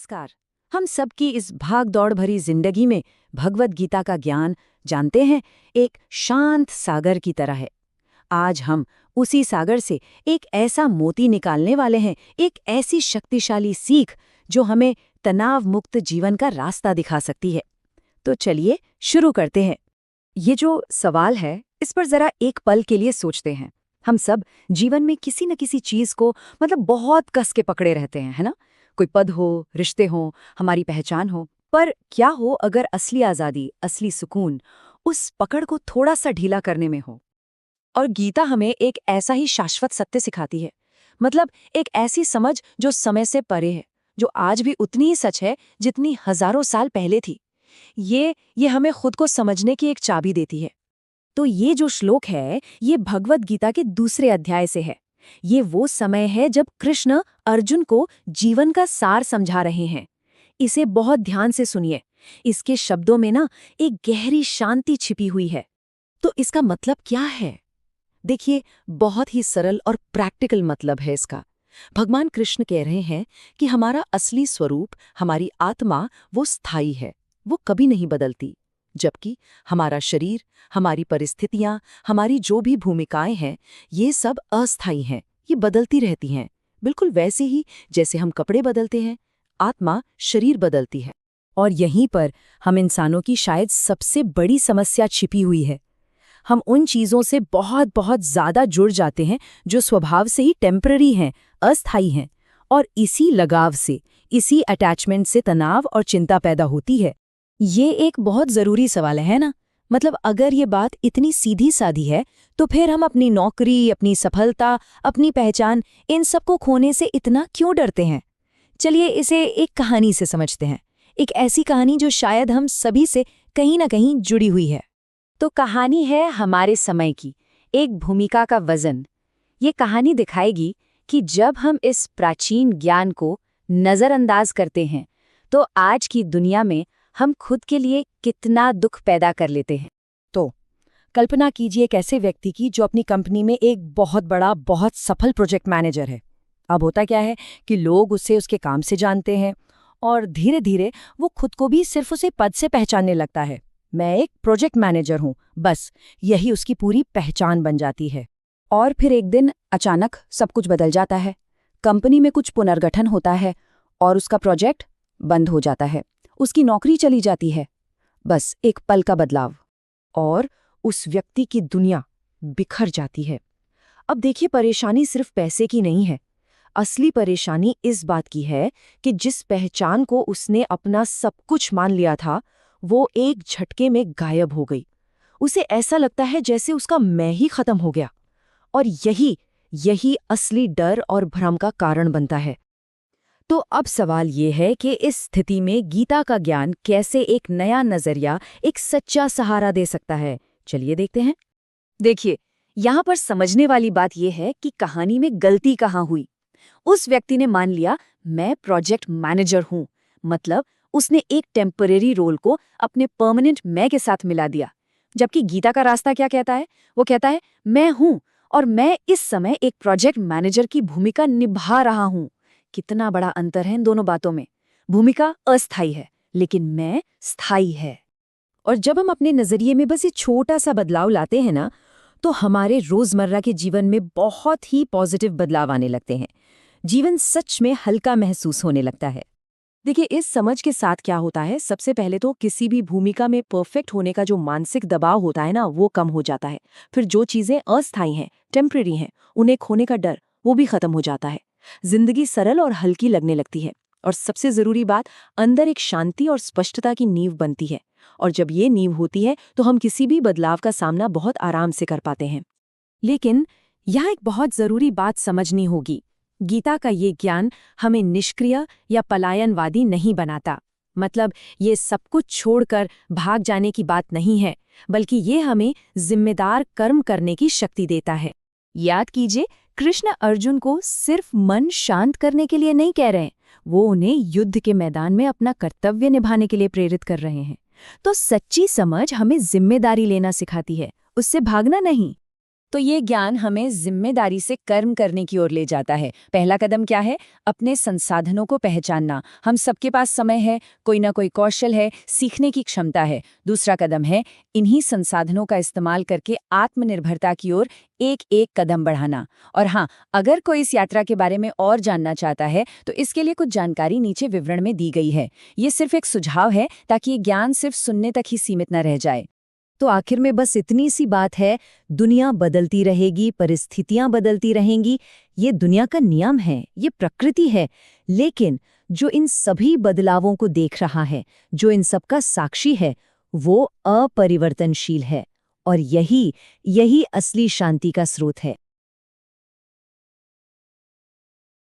नमस्कार। हम सबकी इस भाग दौड़ भरी जिंदगी में भगवत गीता का ज्ञान जानते हैं एक शांत सागर की तरह है। आज हम उसी सागर से एक ऐसा मोती निकालने वाले हैं, एक ऐसी शक्तिशाली सीख जो हमें तनाव मुक्त जीवन का रास्ता दिखा सकती है। तो चलिए शुरू करते हैं। ये जो सवाल है इस पर जरा एक पल के लिए सोचते हैं। हम सब जीवन में किसी न किसी चीज को बहुत कस के पकड़े रहते हैं, है ना? कोई पद हो, रिश्ते हो, हमारी पहचान हो। पर क्या हो अगर असली आजादी, असली सुकून उस पकड़ को थोड़ा सा ढीला करने में हो? और गीता हमें एक ऐसा ही शाश्वत सत्य सिखाती है। एक ऐसी समझ जो समय से परे है, जो आज भी उतनी ही सच है जितनी हजारों साल पहले थी। ये हमें खुद को समझने की एक चाबी देती है। तो ये जो श्लोक है ये भगवत गीता के दूसरे अध्याय से है। ये वो समय है जब कृष्ण अर्जुन को जीवन का सार समझा रहे हैं। इसे बहुत ध्यान से सुनिए। इसके शब्दों में एक गहरी शांति छिपी हुई है। तो इसका मतलब क्या है? देखिए, बहुत ही सरल और प्रैक्टिकल मतलब है इसका। भगवान कृष्ण कह रहे हैं कि हमारा असली स्वरूप, हमारी आत्मा, वो स्थायी है, वो कभी नहीं बदलती। जबकि हमारा शरीर, हमारी परिस्थितियां, हमारी जो भी भूमिकाएं हैं, ये सब अस्थायी हैं, ये बदलती रहती हैं। बिल्कुल वैसे ही जैसे हम कपड़े बदलते हैं, आत्मा शरीर बदलती है। और यहीं पर हम इंसानों की शायद सबसे बड़ी समस्या छिपी हुई है। हम उन चीज़ों से बहुत ज़्यादा जुड़ जाते हैं जो स्वभाव से ही टेम्पररी हैं, अस्थायी हैं। और इसी लगाव से, इसी अटैचमेंट से तनाव और चिंता पैदा होती है। ये एक बहुत ज़रूरी सवाल है ना? अगर ये बात इतनी सीधी सादी है तो फिर हम अपनी नौकरी, अपनी सफलता, अपनी पहचान, इन सबको खोने से इतना क्यों डरते हैं? चलिए इसे एक कहानी से समझते हैं। एक ऐसी कहानी जो शायद हम सभी से कहीं ना कहीं जुड़ी हुई है। तो कहानी है हमारे समय की, एक भूमिका का वजन। ये कहानी दिखाएगी कि जब हम इस प्राचीन ज्ञान को नज़रअंदाज करते हैं तो आज की दुनिया में हम खुद के लिए कितना दुख पैदा कर लेते हैं। तो कल्पना कीजिए एक ऐसे व्यक्ति की जो अपनी कंपनी में एक बहुत बड़ा, बहुत सफल प्रोजेक्ट मैनेजर है। अब होता क्या है कि लोग उसे उसके काम से जानते हैं और धीरे धीरे वो खुद को भी सिर्फ उसे पद से पहचानने लगता है। मैं एक प्रोजेक्ट मैनेजर हूँ, बस यही उसकी पूरी पहचान बन जाती है। और फिर एक दिन अचानक सब कुछ बदल जाता है। कंपनी में कुछ पुनर्गठन होता है और उसका प्रोजेक्ट बंद हो जाता है। उसकी नौकरी चली जाती है। बस एक पल का बदलाव और उस व्यक्ति की दुनिया बिखर जाती है। अब देखिए, परेशानी सिर्फ पैसे की नहीं है। असली परेशानी इस बात की है कि जिस पहचान को उसने अपना सब कुछ मान लिया था, वो एक झटके में गायब हो गई। उसे ऐसा लगता है जैसे उसका मैं ही खत्म हो गया। और यही असली डर और भ्रम का कारण बनता है। तो अब सवाल ये है कि इस स्थिति में गीता का ज्ञान कैसे एक नया नजरिया, एक सच्चा सहारा दे सकता है। चलिए देखते हैं। देखिए, यहाँ पर समझने वाली बात यह है कि कहानी में गलती कहाँ हुई। उस व्यक्ति ने मान लिया मैं प्रोजेक्ट मैनेजर हूँ, उसने एक टेम्परेरी रोल को अपने परमानेंट मैं के साथ मिला दिया। जबकि गीता का रास्ता क्या कहता है? वो कहता है मैं हूँ और मैं इस समय एक प्रोजेक्ट मैनेजर की भूमिका निभा रहा हूँ। कितना बड़ा अंतर है इन दोनों बातों में। भूमिका अस्थायी है लेकिन मैं स्थायी है। और जब हम अपने नजरिए में बस ये छोटा सा बदलाव लाते हैं ना, तो हमारे रोजमर्रा के जीवन में बहुत ही पॉजिटिव बदलाव आने लगते हैं। जीवन सच में हल्का महसूस होने लगता है। देखिए, इस समझ के साथ क्या होता है, सबसे पहले तो किसी भी भूमिका में परफेक्ट होने का जो मानसिक दबाव होता है ना, वो कम हो जाता है। फिर जो चीजें अस्थायी हैं, टेम्परेरी हैं, उन्हें खोने का डर वो भी खत्म हो जाता है। जिंदगी सरल और हल्की लगने लगती है। और सबसे जरूरी बात, अंदर एक शांति और स्पष्टता की नींव बनती है। और जब ये नींव होती है तो हम किसी भी बदलाव का सामना बहुत आराम से कर पाते हैं। लेकिन यहाँ एक बहुत जरूरी बात समझनी होगी। गीता का ये ज्ञान हमें निष्क्रिय या पलायनवादी नहीं बनाता। ये सब कुछ छोड़कर भाग जाने की बात नहीं है, बल्कि ये हमें जिम्मेदार कर्म करने की शक्ति देता है। याद कीजिए, कृष्ण अर्जुन को सिर्फ मन शांत करने के लिए नहीं कह रहे हैं, वो उन्हें युद्ध के मैदान में अपना कर्तव्य निभाने के लिए प्रेरित कर रहे हैं। तो सच्ची समझ हमें जिम्मेदारी लेना सिखाती है, उससे भागना नहीं। तो ये ज्ञान हमें जिम्मेदारी से कर्म करने की ओर ले जाता है। पहला कदम क्या है? अपने संसाधनों को पहचानना। हम सबके पास समय है, कोई ना कोई कौशल है, सीखने की क्षमता है। दूसरा कदम है इन्हीं संसाधनों का इस्तेमाल करके आत्मनिर्भरता की ओर एक एक कदम बढ़ाना। और हाँ, अगर कोई इस यात्रा के बारे में और जानना चाहता है तो इसके लिए कुछ जानकारी नीचे विवरण में दी गई है। ये सिर्फ एक सुझाव है ताकि ये ज्ञान सिर्फ सुनने तक ही सीमित न रह जाए। तो आखिर में बस इतनी सी बात है, दुनिया बदलती रहेगी, परिस्थितियां बदलती रहेंगी, ये दुनिया का नियम है, ये प्रकृति है। लेकिन जो इन सभी बदलावों को देख रहा है, जो इन सब का साक्षी है, वो अपरिवर्तनशील है। और यही यही असली शांति का स्रोत है।